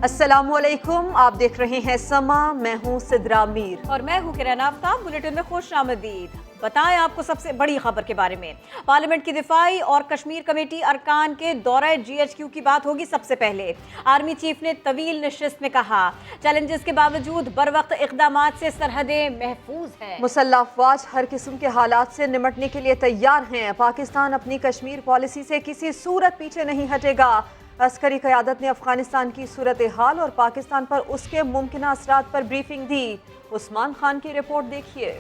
अस्सलामुअलैकुम, आप देख रहे हैं समा। मैं हूं सिद्रा मीर और मैं हूं किरण आफ्ताब। बुलेटिन में खुश आमदीद। बताएं आपको सबसे बड़ी खबर के बारे में। पार्लियामेंट की दिफाई और कश्मीर कमेटी अरकान के दौरे GHQ की बात होगी सबसे पहले। आर्मी चीफ ने तवील नशिस्त में कहा, चैलेंजेस के बावजूद बरवक्त इक़दामात से सरहदें महफूज हैं। मुसल्लह अफवाज हर किस्म के हालात से निमटने के लिए तैयार हैं। पाकिस्तान अपनी कश्मीर पॉलिसी से किसी सूरत पीछे नहीं हटेगा। अस्करी क़यादत ने अफगानिस्तान की सूरत हाल और पाकिस्तान पर उसके मुमकिन असरात पर ब्रीफिंग दी। उस्मान खान की रिपोर्ट देखिए।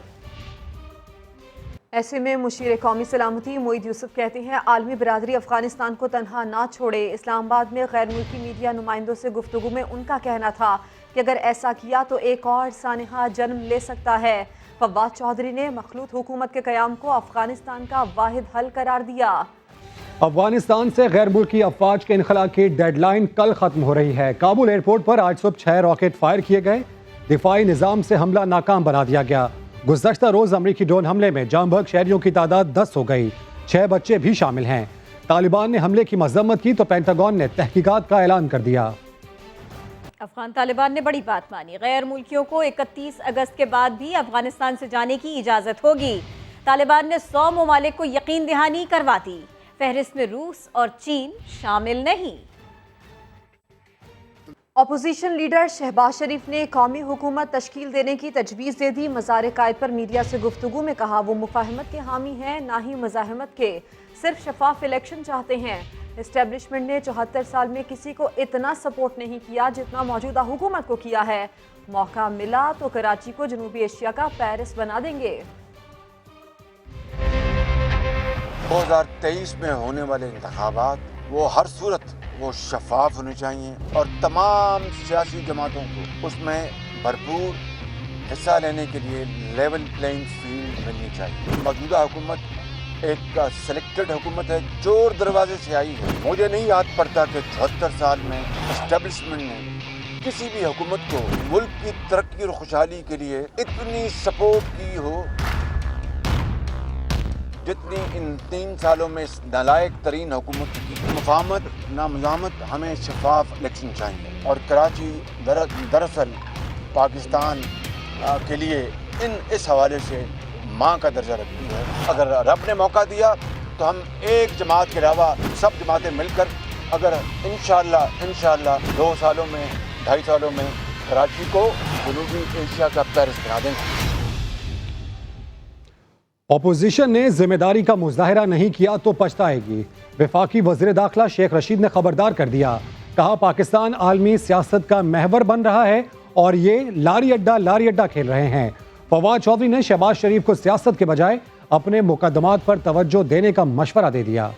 ऐसे में मुशीर कौमी सलामती मोईद यूसुफ कहते हैं, आलमी बरादरी अफगानिस्तान को तनहा ना छोड़े। इस्लामाबाद में गैर मुल्की मीडिया नुमाइंदों से गुफ्तगू में उनका कहना था कि अगर ऐसा किया तो एक और सानहा जन्म ले सकता है। फवाद चौधरी ने मखलूत हुकूमत के क़याम को अफगानिस्तान का वाहिद हल करार दिया। अफगानिस्तान से गैर मुल्की अफवाज के इनखला की डेडलाइन कल खत्म हो रही है। काबुल एयरपोर्ट पर आज सुबह 6 रॉकेट फायर किए गए। दिफाई निज़ाम से हमला नाकाम बना दिया गया। गुज़श्ता रोज अमरीकी ड्रोन हमले में जामबग शहरियों की तादाद 10 हो गई। 6 बच्चे भी शामिल हैं। तालिबान ने हमले की मजम्मत की तो पेंटागन ने तहकीकात का ऐलान कर दिया। अफगान तालिबान ने बड़ी बात मानी। गैर मुल्कियों को 31 अगस्त के बाद भी अफगानिस्तान से जाने की इजाज़त होगी। तालिबान ने 100 ममालिक को यकीन दहानी करवा दी। फहरिस्त में रूस और चीन शामिल नहीं। अपोजिशन लीडर शहबाज शरीफ ने कौमी हुकूमत तश्कील देने की तजवीज़ दे दी। मज़ार कायद पर मीडिया से गुफ्तगू में कहा, वो मुफाहमत के हामी हैं, ना ही मज़ाहमत के। सिर्फ शफाफ इलेक्शन चाहते हैं। इस्टेब्लिशमेंट ने 74 साल में किसी को इतना सपोर्ट नहीं किया जितना मौजूदा हुकूमत को किया है। मौका मिला तो कराची को जनूबी एशिया का पेरिस बना देंगे। 2023 में होने वाले इंतखाबात वो हर सूरत वो शफाफ होने चाहिए और तमाम सियासी जमातों को उसमें भरपूर हिस्सा लेने के लिए लेवल प्लेइंग फील्ड मिलनी चाहिए। मौजूदा हुकूमत एक सिलेक्टेड हुकूमत है, चोर दरवाजे से आई है। मुझे नहीं याद पड़ता कि 74 साल में इस्टेब्लिशमेंट ने किसी भी हुकूमत को मुल्क की तरक्की और खुशहाली के लिए इतनी सपोर्ट की हो जितनी इन 3 सालों में इस नालायक तरीन हुकूमत की। मुफाहमत ना मज़ामत, हमें शफाफ इलेक्शन चाहिए। और कराची दरअसल पाकिस्तान के लिए इस हवाले से माँ का दर्जा रखती है। अगर रब ने मौका दिया तो हम एक जमात के अलावा सब जमातें मिलकर अगर इंशाअल्लाह 2 सालों में 2.5 सालों में कराची को जनूबी एशिया का पेरिस बना देंगे। अपोजिशन ने जिम्मेदारी का मुजाहरा नहीं किया तो पछताएगी। वफाकी वज़ीर दाखिला शेख रशीद ने खबरदार कर दिया। कहा, पाकिस्तान आलमी सियासत का महवर बन रहा है और ये लारी अड्डा खेल रहे हैं। फवाद चौधरी ने शहबाज शरीफ को सियासत के बजाय अपने मुकदमात पर तवज्जो देने का मशवरा दे दिया।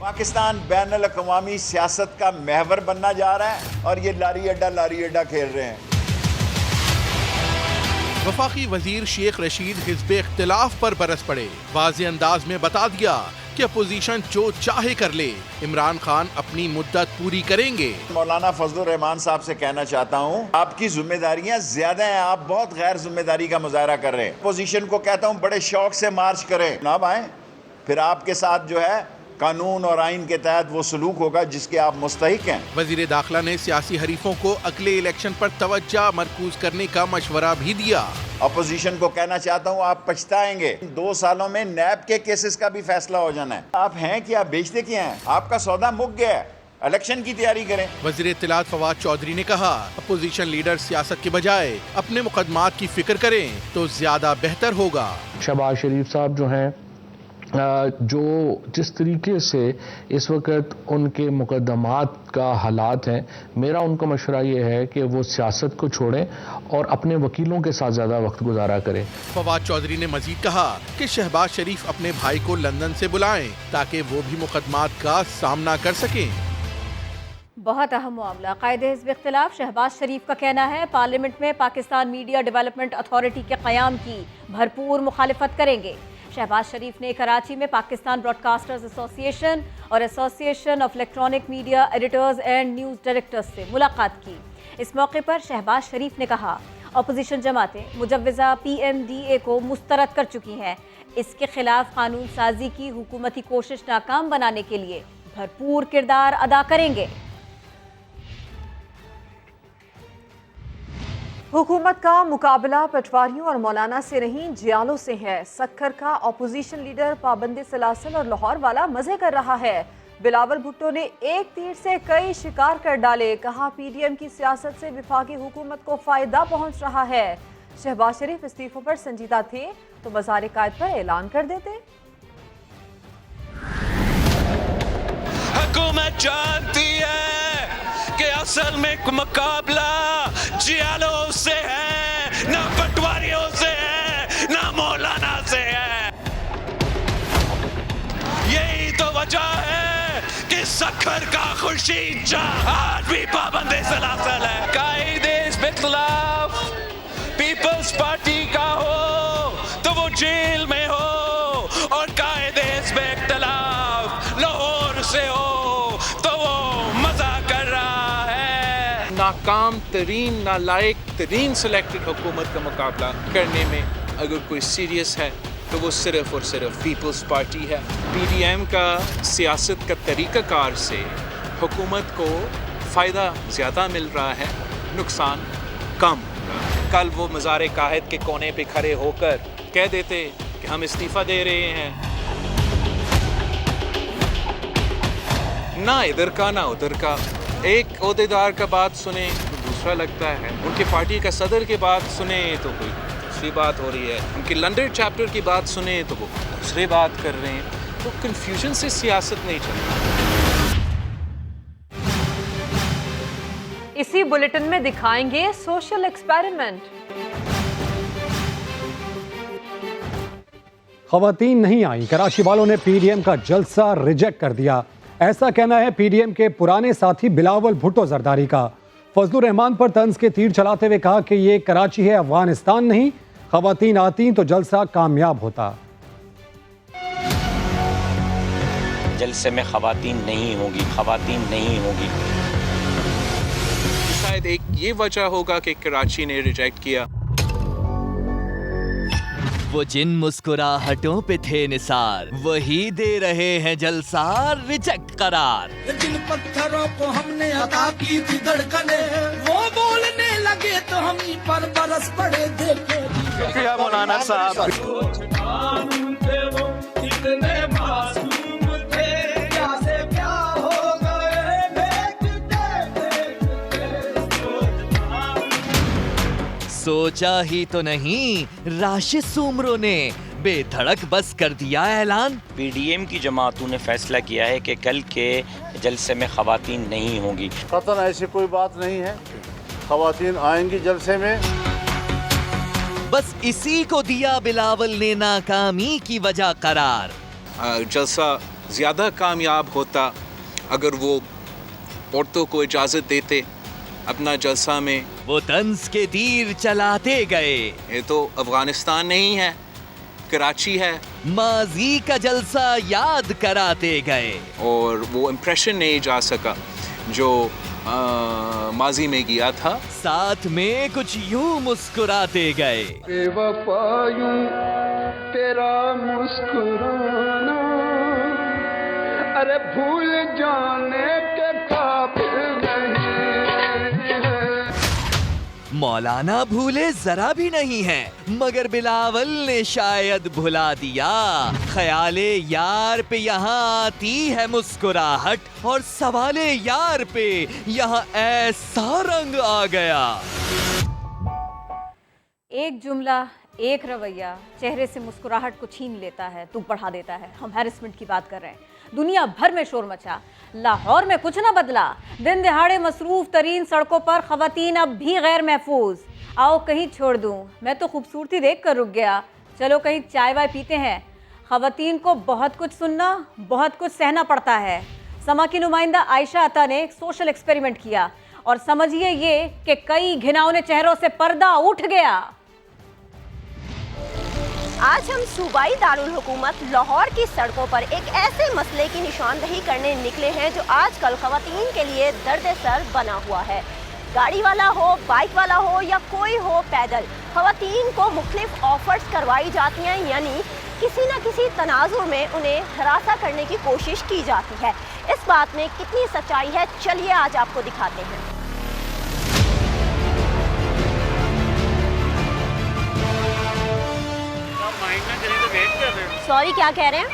पाकिस्तान बैनुल अक़वामी सियासत का महवर बनना जा रहा है और ये लारी अड्डा खेल रहे हैं। वफाकी वजीर शेख रशीद हिज़्ब इख्तिलाफ पर बरस पड़े। वाज़े अंदाज में बता दिया कि अपोजिशन जो चाहे कर ले, इमरान खान अपनी मुद्दत पूरी करेंगे। मौलाना फजलुर रहमान साहब से कहना चाहता हूँ, आपकी जिम्मेदारियां ज्यादा हैं, आप बहुत गैर जिम्मेदारी का मुजाहरा कर रहे हैं। अपोजिशन को कहता हूँ बड़े शौक से मार्च करें, ना आए, फिर आपके साथ जो है कानून और आइन के तहत वो सलूक होगा जिसके आप मुस्तहिक हैं। वजीर दाखिला ने सियासी हरीफों को अगले इलेक्शन पर तवज्जो मरकूज करने का मशवरा भी दिया। अपोजिशन को कहना चाहता हूँ, आप पछताएंगे। 2 सालों में नैब के केसेस का भी फैसला हो जाना है। आप हैं कि आप बेचते क्या हैं? आपका सौदा मुक गया है, इलेक्शन की तैयारी करें। वजीर इत्तलात फवाद चौधरी ने कहा, अपोजिशन लीडर सियासत के बजाय अपने मुकदमात की फिक्र करें तो ज्यादा बेहतर होगा। शहबाज शरीफ साहब जो हैं, जो जिस तरीके से इस वक्त उनके मुकदमात का हालात हैं, मेरा उनको मशवरा ये है कि वो सियासत को छोड़ें और अपने वकीलों के साथ ज़्यादा वक्त गुजारा करें। फवाद चौधरी ने मजीद कहा कि शहबाज शरीफ अपने भाई को लंदन से बुलाएं ताकि वो भी मुकदमात का सामना कर सकें। बहुत अहम मामला। कायदे हिज़्ब इख्तिलाफ शहबाज शरीफ का कहना है, पार्लियामेंट में पाकिस्तान मीडिया डेवलपमेंट अथॉरिटी के क़याम की भरपूर मुखालिफत करेंगे। शहबाज शरीफ ने कराची में पाकिस्तान ब्रॉडकास्टर्स एसोसिएशन और association of electronic media editors and news directors से मुलाकात की। इस मौके पर शहबाज शरीफ ने कहा, अपोजिशन जमातें मुजव्वज़ा PMDA को मुस्तरद कर चुकी हैं। इसके खिलाफ कानून साजी की हुकूमती कोशिश नाकाम बनाने के लिए भरपूर किरदार अदा करेंगे। हुकूमत का मुकाबला पटवारियों और मौलाना से नहीं जियालों से है। सक्खर का अपोजिशन लीडर पाबंदी सलासल और लाहौर वाला मजे कर रहा है। बिलावल भुट्टो ने एक तीर से कई शिकार कर डाले। कहा पीडीएम की सियासत से विफाकी हुकूमत को फायदा पहुंच रहा है। शहबाज शरीफ इस्तीफों पर संजीदा थे तो मज़ार कायद पर ऐलान कर देते। हुकूमत जानती है कि असल में मुकाबला जियालों से है, ना पटवारियों से है, ना मौलाना से है। यही तो वजह है कि सक्खर का खुर्शीद शाह आज भी पाबंदी सलासल है। कायदे इस खिलाफ पीपल्स पार्टी का हो तो वो जेल में हो, और कायदे इस खिलाफ लाहौर से हो तो वो मजा कर रहा है। नाकाम तरीन नालायक तरीन सिलेक्टेड हुकूमत का मुकाबला करने में अगर कोई सीरियस है तो वो सिर्फ और सिर्फ पीपल्स पार्टी है। पीडीएम का सियासत का तरीक़ाकार से हुकूमत को फ़ायदा ज़्यादा मिल रहा है, नुकसान कम। कल वो मज़ार काहिद के कोने पे खड़े होकर कह देते कि हम इस्तीफ़ा दे रहे हैं, ना इधर का ना उधर का। एक ओहदेदार का बात सुने तो दूसरा लगता है, उनके पार्टी का सदर की बात सुने तो कोई दूसरी बात हो रही है, उनके लंदन चैप्टर की बात सुने तो वो दूसरी बात कर रहे हैं। तो कन्फ्यूजन से सियासत नहीं चलती। इसी बुलेटिन में दिखाएंगे सोशल एक्सपेरिमेंट। खवातीन नहीं आई, कराची वालों ने पीडीएम का जलसा रिजेक्ट कर दिया। ऐसा कहना है पीडीएम के पुराने साथी बिलावल भुट्टो जरदारी का। फजलुर रहमान पर तंज के तीर चलाते हुए कहा कि ये कराची है, अफगानिस्तान नहीं। खवातीन आती तो जलसा कामयाब होता। जलसे में खवातीन नहीं होगी, खवातीन नहीं होगी। शायद एक ये वजह होगा कि कराची ने रिजेक्ट किया। वो जिन मुस्कुराहटों पे थे निसार, वही दे रहे हैं जलसार रिजेक्ट करार। जिन पत्थरों को हमने अता की थी धड़कने, वो बोलने लगे तो हम पर बरस पड़े। देखे मौलाना साहब सोचा ही तो नहीं, राशिद सुमरो ने बेधड़क बस कर दिया ऐलान। पीडीएम की जमातों ने फैसला किया है कि कल के जलसे में खवातीन नहीं होंगी। कतन ऐसी कोई बात नहीं है, खवातीन आएंगी जलसे में। बस इसी को दिया बिलावल ने नाकामी की वजह करार। जलसा ज़्यादा कामयाब होता अगर वो औरतों को इजाज़त देते अपना जलसा में। वो तंज के तीर चलाते गए। ये तो अफगानिस्तान नहीं है, कराची है। माजी का जलसा याद कराते गए और वो इम्प्रेशन नहीं जा सका जो माजी में किया था। साथ में कुछ यूं मुस्कुराते गए। बेवफायूं तेरा मुस्कुराना, अरे भूल जाने के काबिल नहीं। मौलाना भूले जरा भी नहीं है, मगर बिलावल ने शायद भुला दिया। ख्याले यार पे यहाँ आती है मुस्कुराहट, और सवाले यार पे यहाँ ऐसा रंग आ गया। एक जुमला, एक रवैया चेहरे से मुस्कुराहट को छीन लेता है, तू बढ़ा देता है। हम हैरेसमेंट की बात कर रहे हैं। दुनिया भर में शोर मचा, लाहौर में कुछ ना बदला। दिन दिहाड़े मसरूफ तरीन सड़कों पर खवातीन अब भी गैर महफूज। आओ कहीं छोड़ दूं, मैं तो खूबसूरती देख कर रुक गया, चलो कहीं चाय वाय पीते हैं। खवातीन को बहुत कुछ सुनना, बहुत कुछ सहना पड़ता है। समा की नुमाइंदा आयशा अता ने एक सोशल एक्सपेरिमेंट किया, और समझिए ये कि कई घिनौने चेहरों से पर्दा उठ गया। आज हम सूबाई दारुल हुकूमत लाहौर की सड़कों पर एक ऐसे मसले की निशानदही करने निकले हैं जो आजकल खवातीन के लिए दर्द सर बना हुआ है। गाड़ी वाला हो, बाइक वाला हो या कोई हो पैदल, खवातीन को मुख्तलिफ ऑफर्स करवाई जाती हैं, यानी किसी न किसी तनाजुर में उन्हें हरासा करने की कोशिश की जाती है। इस बात में कितनी सच्चाई है, चलिए आज आपको दिखाते हैं। माइंड ना करें तो वेट कर रहे हो। सॉरी, क्या कह रहे हैं?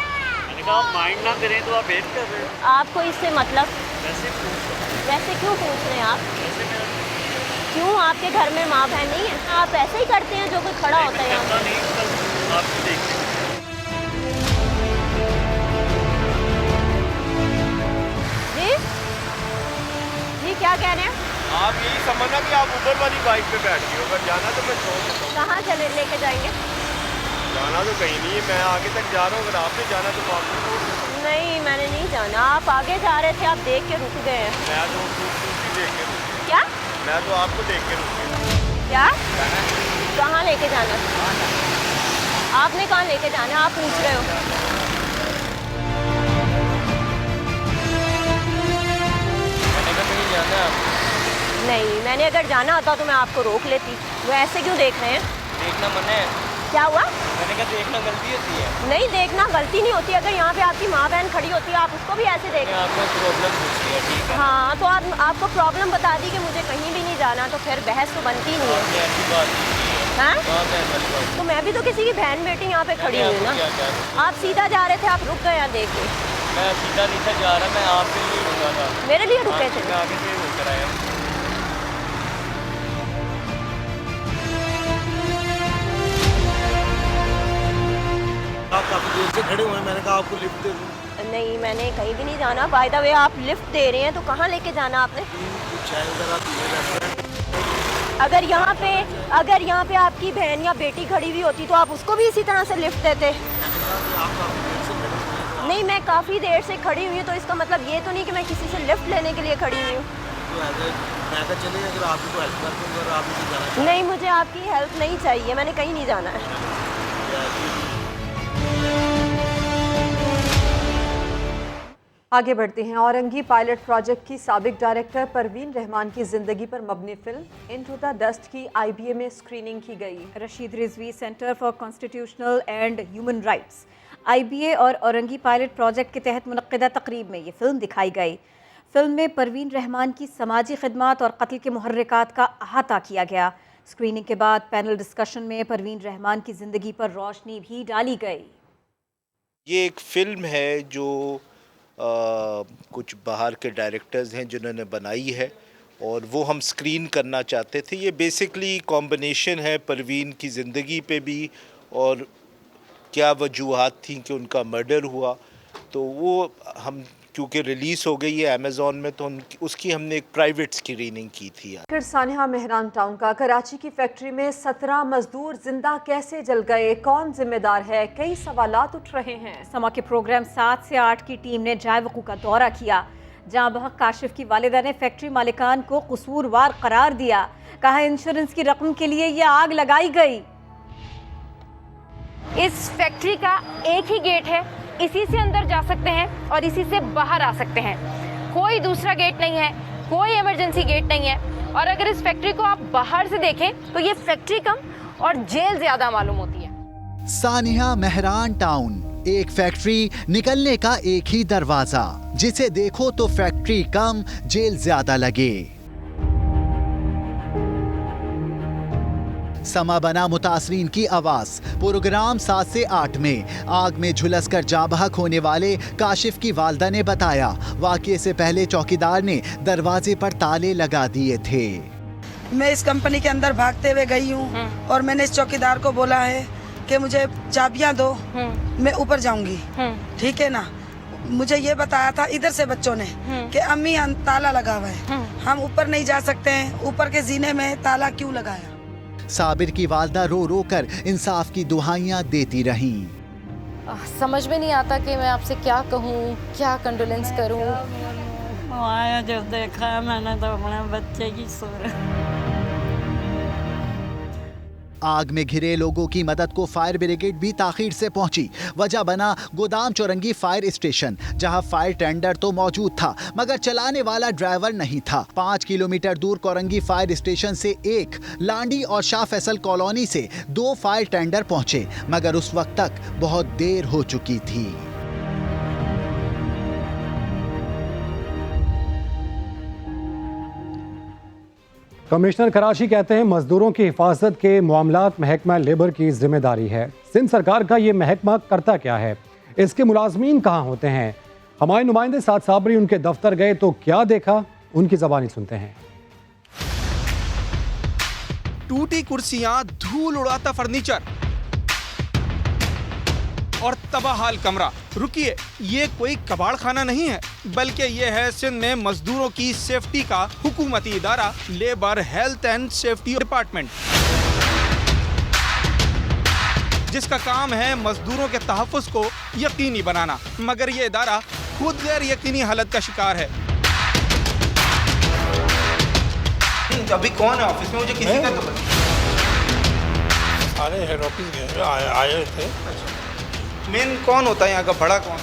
मैंने कहा आप माइंड ना करें तो आप वेट कर रहे हो। आपको इससे मतलब? वैसे पूछ रहा हूँ। वैसे क्यों पूछ रहे हैं आप? वैसे मेरा क्यों, आपके घर में माँ बहन नहीं है? आप ऐसे ही करते हैं जो कोई खड़ा होता है यहाँ नहीं, कल आपको देखते हैं। जी क्या कह रहे हैं? आप यही समझना कि आप ऊपर वाली बाइक पे बैठ गए हो, अगर जाना तो मैं छोड़ देता हूँ। कहाँ चले लेके जाएंगे? जाना तो कहीं नहीं है, मैं आगे तक जा रहा हूँ, अगर आपने जाना तो वापस छोड़ देता हूँ। नहीं, मैंने नहीं जाना। आप आगे जा रहे थे, आप देख के रुक गए हैं। मैं तो खूबसूरती देख के रुक गया। क्या? मैं तो आपको देख के रुक गया। क्या? कहाँ लेके जाना? आपने कहाँ लेके जाना? आप पूछ रहे हो। मैंने कहा कहीं जाना है आपको? नहीं, मैंने अगर जाना होता तो मैं आपको रोक लेती। वो ऐसे क्यों देख रहे हैं? देखना मना है। क्या हुआ? मैंने कहा देखना गलती होती है। नहीं, देखना गलती नहीं होती। अगर यहाँ पे आपकी माँ बहन खड़ी होती है, आप उसको भी ऐसे देख। आपको प्रॉब्लम पूछी है, ठीक है। हाँ, तो आपको प्रॉब्लम बता दी कि मुझे कहीं भी नहीं जाना, तो फिर बहस तो बनती नहीं है। ऐसी बात नहीं है। हाँ? तो मैं भी तो किसी की बहन बेटी यहाँ पे खड़ी हुई हूँ ना। आप सीधा जा रहे थे, आप रुक गए यहाँ देख के। मैं सीधा नहीं था जा रहा, मैं आपके लिए रुका था। मेरे लिए रुके थे? मैं आगे से होकर आया। आप काफी देर से खड़े हुए हैं, मैंने कहा आपको लिफ्ट दे दूं। नहीं, मैंने कहीं भी नहीं जाना। बाय द वे, आप लिफ्ट दे रहे हैं तो कहाँ लेके जाना आपने? अगर यहाँ पे आपकी बहन या बेटी खड़ी हुई होती तो आप उसको भी इसी तरह से लिफ्ट देते? नहीं, मैं काफ़ी देर से खड़ी हुई हूँ, तो इसका मतलब ये तो नहीं कि मैं किसी से लिफ्ट लेने के लिए खड़ी हुई हूँ। नहीं, मुझे आपकी हेल्प नहीं चाहिए, मैंने कहीं नहीं जाना है। आगे बढ़ते हैं। औरंगी पायलट प्रोजेक्ट की साबिक डायरेक्टर परवीन रहमान की जिंदगी पर मबनी फिल्म इनटू द डस्ट की IBA में स्क्रीनिंग की गई। Rashid Rizvi centre for constitutional and human rights IBA और औरंगी पायलट प्रोजेक्ट के तहत मुनक्किदा तकरीब में ये फिल्म दिखाई गई। फिल्म में परवीन रहमान की समाजी खिदमात और कत्ल के मुहर्रिकात का अहाता किया गया। स्क्रीनिंग के बाद पैनल डिस्कशन में परवीन रहमान की ज़िंदगी पर रोशनी भी डाली गई। ये एक फिल्म है जो कुछ बाहर के डायरेक्टर्स हैं जिन्होंने बनाई है और वो हम स्क्रीन करना चाहते थे। ये बेसिकली कॉम्बिनेशन है परवीन की ज़िंदगी पे भी और क्या वजूहात थी कि उनका मर्डर हुआ, तो वो हम क्योंकि रिलीज़ हो गई है अमेज़ॉन में तो उसकी हमने एक प्राइवेट स्क्रीनिंग की थी। सानिया मेहरान टाउन का कराची की फैक्ट्री में 17 मजदूर जिंदा कैसे जल गए, कौन जिम्मेदार है, कई सवालात उठ रहे हैं। समा के प्रोग्राम 7 से 8 की टीम ने जायवकू का दौरा किया, जहां बहक काशिफ की वालिदा ने फैक्ट्री मालिकान को कसूरवार करार दिया। कहा इंश्योरेंस की रकम के लिए ये आग लगाई गई। इस फैक्ट्री का एक ही गेट है, इसी से अंदर जा सकते हैं और इसी से बाहर आ सकते हैं। कोई दूसरा गेट नहीं है, कोई इमरजेंसी गेट नहीं है। और अगर इस फैक्ट्री को आप बाहर से देखें तो ये फैक्ट्री कम और जेल ज्यादा मालूम होती है। सानिया मेहरान टाउन, एक फैक्ट्री निकलने का एक ही दरवाजा, जिसे देखो तो फैक्ट्री कम जेल ज्यादा लगे। समा बना मुतासरीन की आवाज। प्रोग्राम 7 से 8 में आग में झुलसकर जाँ बहक होने वाले काशिफ की वालदा ने बताया, वाक़ये से पहले चौकीदार ने दरवाजे पर ताले लगा दिए थे। मैं इस कंपनी के अंदर भागते हुए गई हूँ और मैंने इस चौकीदार को बोला है कि मुझे चाबियाँ दो, मैं ऊपर जाऊंगी, ठीक है ना। मुझे ये बताया था इधर से बच्चों ने कि अम्मी ताला लगा हुआ है, हम ऊपर नहीं जा सकते हैं, ऊपर के जीने में ताला क्यों लगाया। साबिर की वालदा रो रो कर इंसाफ की दुहाइयां देती रहीं। समझ में नहीं आता कि मैं आपसे क्या कहूँ, क्या कंडोलेंस करूँ। आया जब देखा मैंने तो अपने बच्चे की सूरत। आग में घिरे लोगों की मदद को फायर ब्रिगेड भी ताखीर से पहुंची। वजह बना गोदाम चौरंगी फायर स्टेशन, जहां फायर टेंडर तो मौजूद था मगर चलाने वाला ड्राइवर नहीं था। 5 किलोमीटर दूर कोरंगी फायर स्टेशन से 1, लांडी और शाह फैसल कॉलोनी से 2 फायर टेंडर पहुंचे मगर उस वक्त तक बहुत देर हो चुकी थी। कमिश्नर कराची कहते हैं मजदूरों की हिफाजत के मामलात महकमा लेबर की जिम्मेदारी है। सिंध सरकार का ये महकमा करता क्या है, इसके मुलाजमीन कहाँ होते हैं? हमारे नुमाइंदे साद साबरी उनके दफ्तर गए तो क्या देखा, उनकी ज़बानी सुनते हैं। टूटी कुर्सियां, धूल उड़ाता फर्नीचर और तबाहाल कमरा। रुकिए, ये कोई कबाड़ खाना नहीं है, बल्कि ये है सिंध में मजदूरों की सेफ्टी का हुकूमती इदारा, labour health and safety department, जिसका काम है मजदूरों के तहफ्फुज़ को यकीनी बनाना। मगर ये इदारा खुद गैर यकीनी हालत का शिकार है। अभी कौन है ऑफिस में? मुझे किसी का तो अरे हेड ऑफिस गए आए थे। मेन कौन होता है यहाँ का, बड़ा कौन?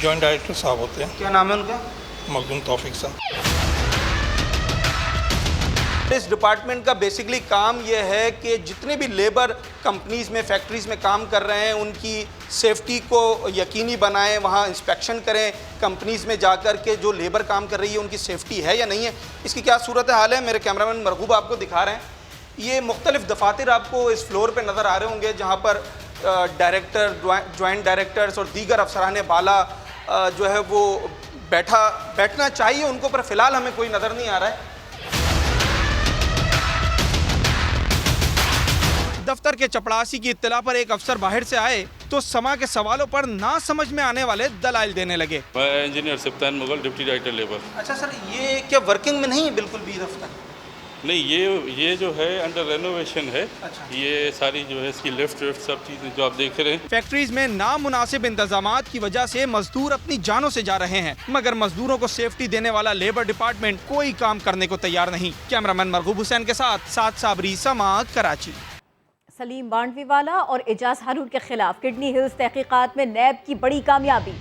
जॉइंट डायरेक्टर साहब होते हैं। क्या नाम है उनका? मखदूम तौफीक साहब। इस डिपार्टमेंट का बेसिकली काम यह है कि जितने भी लेबर कंपनीज में, फैक्ट्रीज में काम कर रहे हैं, उनकी सेफ्टी को यकीनी बनाएं, वहाँ इंस्पेक्शन करें, कंपनीज में जाकर के जो लेबर काम कर रही है उनकी सेफ्टी है या नहीं है, इसकी क्या सूरत हाल है। मेरे कैमरामैन मरगूब आपको दिखा रहे हैं। ये मुख्तलिफ दफातर आपको इस फ्लोर पे नज़र आ रहे होंगे, जहाँ पर डायरेक्टर, जॉइंट डायरेक्टर्स और दीगर अफसरान बाला जो है वो बैठना चाहिए उनको, पर फिलहाल हमें कोई नज़र नहीं आ रहा है। दफ्तर के चपड़ासी की इत्तला पर एक अफसर बाहर से आए तो समा के सवालों पर ना समझ में आने वाले दलाइल देने लगे। मैं engineer सिप्तान Mughal, deputy director labour. अच्छा सर, ये क्या वर्किंग में नहीं है बिल्कुल भी दफ्तर? नहीं, ये जो है अंडर रेनोवेशन है। अच्छा। ये सारी जो है इसकी लिफ्ट सब चीज़ें जो आप देख रहे हैं। फैक्ट्रीज में नामुनासिब इंतजामात की वजह से मजदूर अपनी जानों से जा रहे हैं, मगर मजदूरों को सेफ्टी देने वाला लेबर डिपार्टमेंट कोई काम करने को तैयार नहीं। कैमरामैन मरगूब हुसैन के साथ साद साबरी, समा, कराची। सलीम बांडवीवाला और एजाज हारून के खिलाफ किडनी हिल्स तहकीकात में नैब की बड़ी कामयाबी।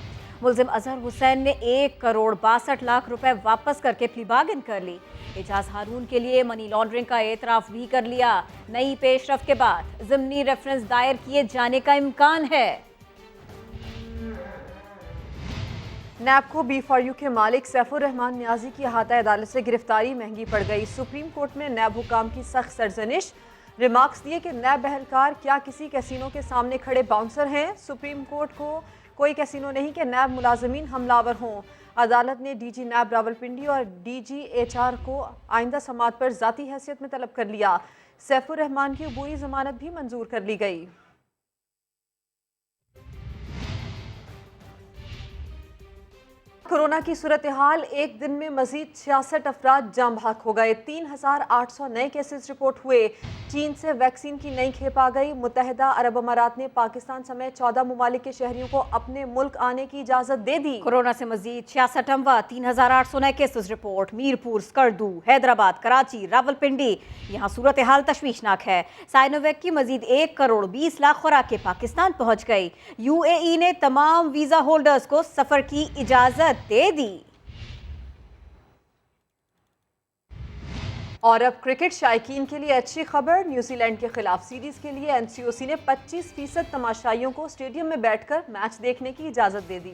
मुल्जिम अजहर हुसैन ने 1 करोड़ 62 लाख रुपए वापस करके प्ली बार्गेन कर ली। एजाज हारून के लिए मनी लॉन्ड्रिंग का एतराफ भी कर लिया। नई पेशरफ के बाद ज़िमनी रेफरेंस दायर किए जाने का इम्कान है। नैब को B4U के मालिक सैफुर रहमान नियाजी की अहाता अदालत से गिरफ्तारी महंगी पड़ गई। सुप्रीम कोर्ट में नैब हुकाम की सख्त सरजनिश। रिमार्क्स दिए कि नैब एहलकार क्या किसी कैसीनो के सामने खड़े बाउंसर हैं? सुप्रीम कोर्ट को कोई कैसीनो नहीं कि नैब मुलाजमीन हमलावर हों। अदालत ने DG नैब रावलपिंडी और DG HR को आइंदा समात पर ज़ाती हैसियत में तलब कर लिया। सैफुर रहमान की अबूरी जमानत भी मंजूर कर ली गई। कोरोना की सूरत हाल, एक दिन में मजीद 66 अफराद जाम बहक हो गए। 3800 नए केसेस रिपोर्ट हुए। चीन से वैक्सीन की नई खेप आ गई। मुत्तहिदा अरब अमारात ने पाकिस्तान समेत 14 ममालिक के शहरियों को अपने मुल्क आने की इजाजत दे दी। कोरोना से मजीद 66 अमवा, 3800 नए केसेस रिपोर्ट। मीरपुर, स्कर्दू, हैदराबाद, कराची, रावलपिंडी, यहाँ सूरत हाल तशवीशनाक है। साइनोवैक की मजीद 1 करोड़ 20 लाख खुराकें पाकिस्तान पहुँच गई। UAE ने तमाम वीज़ा होल्डर्स को सफ़र की इजाज़त दे दी। और अब क्रिकेट शायकीन के लिए अच्छी खबर। न्यूजीलैंड के खिलाफ सीरीज के लिए NCOC ने 25% तमाशाइयों को स्टेडियम में बैठकर मैच देखने की इजाज़त दे दी।